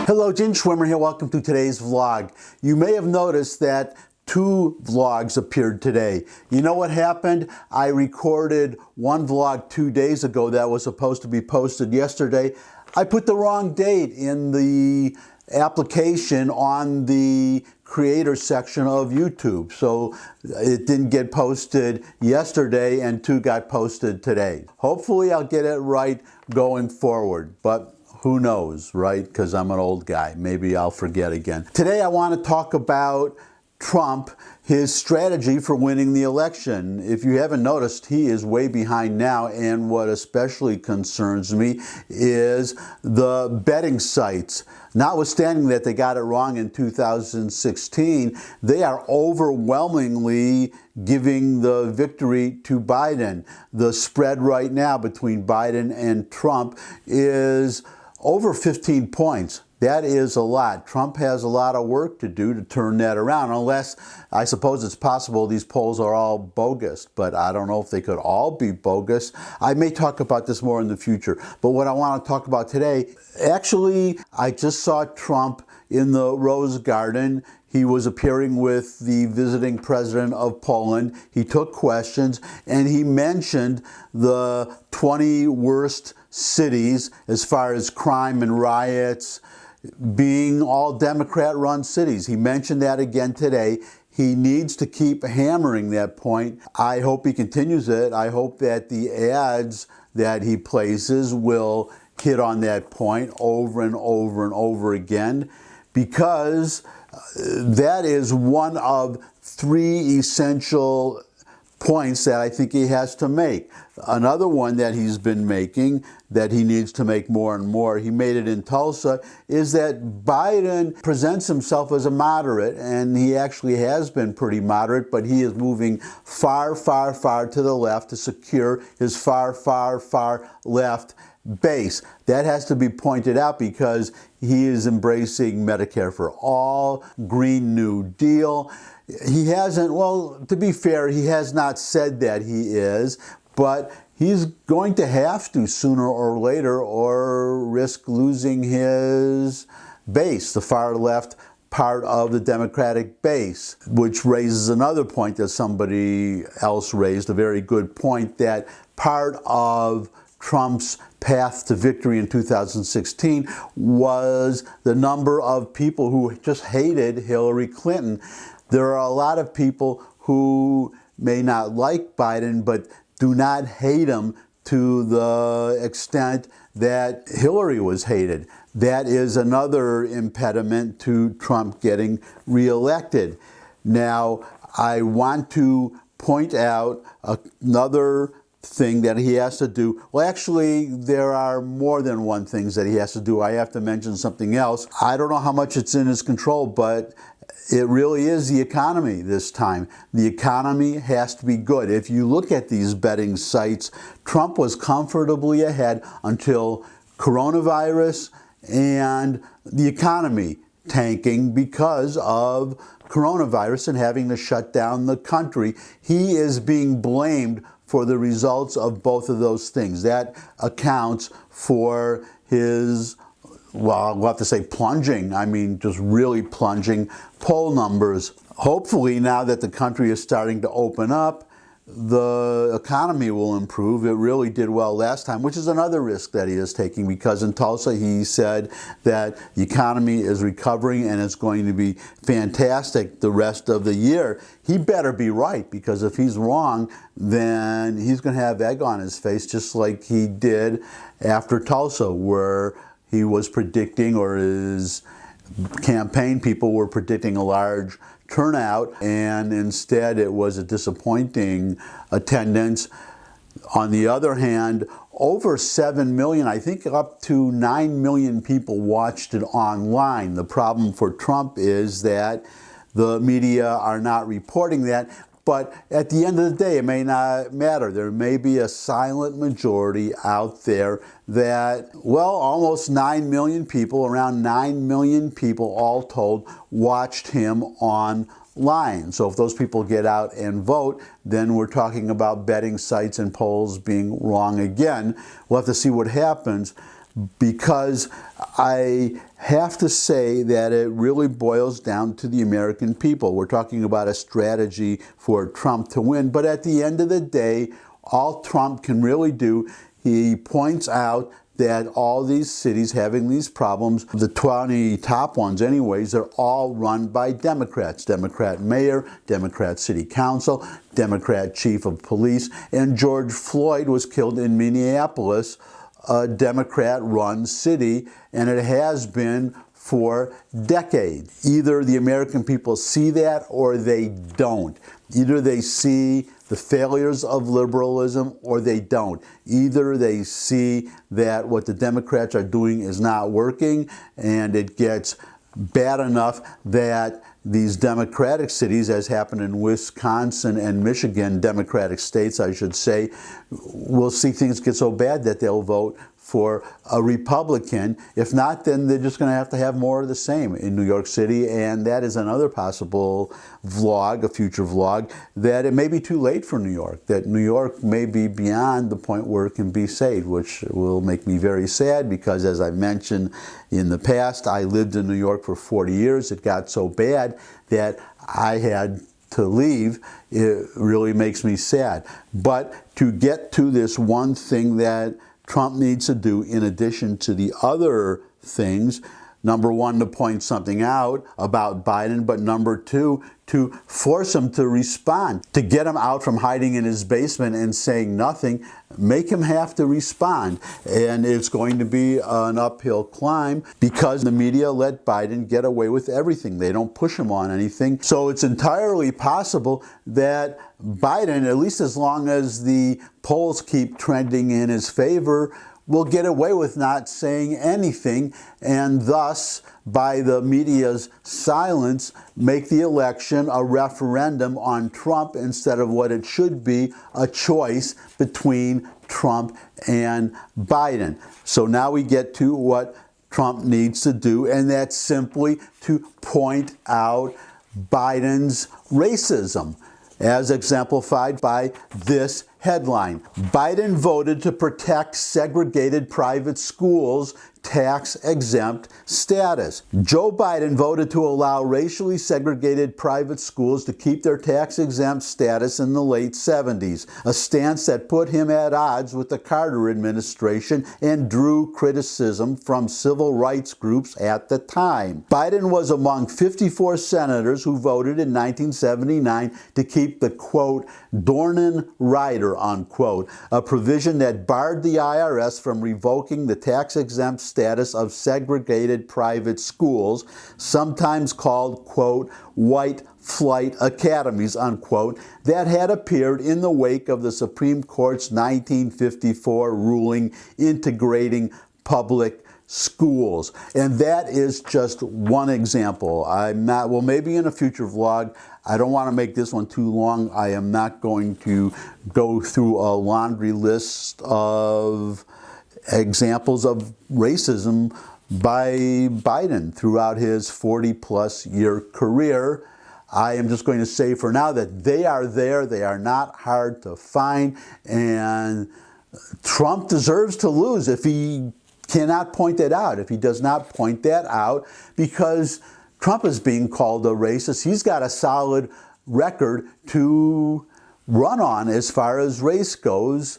Hello, Gin Schwimmer here. Welcome to today's vlog. You may have noticed that two vlogs appeared today. You know what happened? I recorded one vlog 2 days ago that was supposed to be posted yesterday. I put the wrong date in the application on the creator section of YouTube. So it didn't get posted yesterday and two got posted today. Hopefully I'll get it right going forward, but who knows, right? Because I'm an old guy. Maybe I'll forget again. Today I want to talk about Trump, his strategy for winning the election. If you haven't noticed, he is way behind now, and what especially concerns me is the betting sites. Notwithstanding that they got it wrong in 2016, they are overwhelmingly giving the victory to Biden. The spread right now between Biden and Trump is over 15 points. That is a lot. Trump has a lot of work to do to turn that around, unless I suppose it's possible these polls are all bogus, but I don't know if they could all be bogus. I may talk about this more in the future, but what I want to talk about today, actually, I just saw Trump in the Rose Garden. He was appearing with the visiting president of Poland. He took questions and he mentioned the 20 worst cities as far as crime and riots being all Democrat-run cities. He mentioned that again today. He needs to keep hammering that point. I hope he continues it. I hope that the ads that he places will hit on that point over and over and over again, because that is one of three essential points that I think he has to make. Another one that he's been making, that he needs to make more and more, he made it in Tulsa, is that Biden presents himself as a moderate, and he actually has been pretty moderate, but he is moving far, far, far to the left to secure his far, far, far left base. That has to be pointed out because he is embracing Medicare for all, Green New Deal. He hasn't, well, to be fair, he has not said that he is, but he's going to have to sooner or later, or risk losing his base, the far left part of the Democratic base, which raises another point that somebody else raised, a very good point, that part of Trump's path to victory in 2016 was the number of people who just hated Hillary Clinton. There are a lot of people who may not like Biden, but do not hate him to the extent that Hillary was hated. That is another impediment to Trump getting reelected. Now, I want to point out another thing that he has to do. Well, actually, there are more than one thing that he has to do. I have to mention something else. I don't know how much it's in his control, but it really is the economy this time. The economy has to be good. If you look at these betting sites, Trump was comfortably ahead until coronavirus and the economy tanking because of coronavirus and having to shut down the country. He is being blamed for the results of both of those things. That accounts for his, well, we'll have to say plunging, I mean just really plunging poll numbers. Hopefully now that the country is starting to open up, the economy will improve. It really did well last time, which is another risk that he is taking, because in Tulsa he said that the economy is recovering and it's going to be fantastic the rest of the year. He better be right, because if he's wrong, then he's going to have egg on his face, just like he did after Tulsa, where he was predicting, or his campaign people were predicting, a large turnout, and instead it was a disappointing attendance. On the other hand, over 7 million, I think up to 9 million people watched it online. The problem for Trump is that the media are not reporting that. But at the end of the day, it may not matter. There may be a silent majority out there that, well, almost 9 million people, around 9 million people all told, watched him online. So if those people get out and vote, then we're talking about betting sites and polls being wrong again. We'll have to see what happens. because I have to say that it really boils down to the American people. We're talking about a strategy for Trump to win, but at the end of the day, all Trump can really do, he points out that all these cities having these problems, the 20 top ones anyways, they're all run by Democrats. Democrat mayor, Democrat city council, Democrat chief of police, and George Floyd was killed in Minneapolis, a Democrat-run city, and it has been for decades. Either the American people see that or they don't. Either they see the failures of liberalism or they don't. Either they see that what the Democrats are doing is not working and it gets bad enough that these Democratic cities, as happened in Wisconsin and Michigan, Democratic states I should say, will see things get so bad that they'll vote for a Republican. If not, then they're just going to have more of the same in New York City, and that is another possible vlog, a future vlog, that it may be too late for New York, that New York may be beyond the point where it can be saved, which will make me very sad because, as I mentioned in the past, I lived in New York for 40 years. It got so bad that I had to leave. It really makes me sad. But to get to this one thing that Trump needs to do, in addition to the other things, number one, to point something out about Biden, but number two, to force him to respond, to get him out from hiding in his basement and saying nothing, make him have to respond. And it's going to be an uphill climb because the media let Biden get away with everything. They don't push him on anything. So it's entirely possible that Biden, at least as long as the polls keep trending in his favor, will get away with not saying anything, and thus, by the media's silence, make the election a referendum on Trump instead of what it should be, a choice between Trump and Biden. So now we get to what Trump needs to do, and that's simply to point out Biden's racism, as exemplified by this headline. Biden voted to protect segregated private schools' tax-exempt status. Joe Biden voted to allow racially segregated private schools to keep their tax-exempt status in the late 70s, a stance that put him at odds with the Carter administration and drew criticism from civil rights groups at the time. Biden was among 54 senators who voted in 1979 to keep the, quote, Dornan rider, unquote, a provision that barred the IRS from revoking the tax-exempt status of segregated private schools, sometimes called, quote, white flight academies, unquote, that had appeared in the wake of the Supreme Court's 1954 ruling integrating public schools. And that is just one example. Well, maybe in a future vlog, I don't want to make this one too long. I am not going to go through a laundry list of examples of racism by Biden throughout his 40-plus year career. I am just going to say for now that they are there, they are not hard to find, and Trump deserves to lose if he cannot point that out, if he does not point that out, because Trump is being called a racist. He's got a solid record to run on as far as race goes.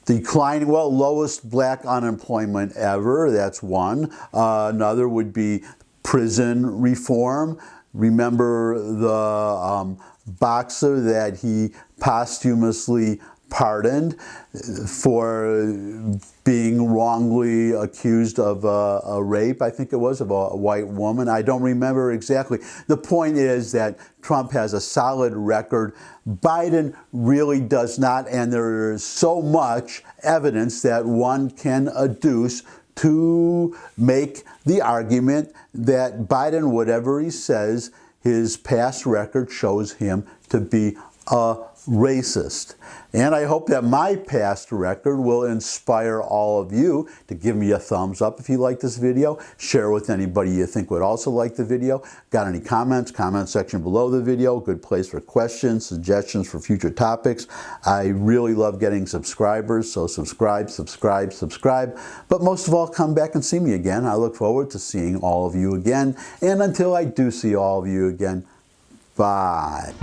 Declining, well, lowest black unemployment ever, that's one. Another would be prison reform. Remember the boxer that he posthumously pardoned for being wrongly accused of a rape, I think it was, of a white woman. I don't remember exactly. The point is that Trump has a solid record. Biden really does not, and there is so much evidence that one can adduce to make the argument that Biden, whatever he says, his past record shows him to be a racist. And I hope that my past record will inspire all of you to give me a thumbs up if you like this video. Share with anybody you think would also like the video. Got any comments? Comment section below the video. Good place for questions, suggestions for future topics. I really love getting subscribers, so subscribe. But most of all, come back and see me again. I look forward to seeing all of you again. And until I do see all of you again, bye.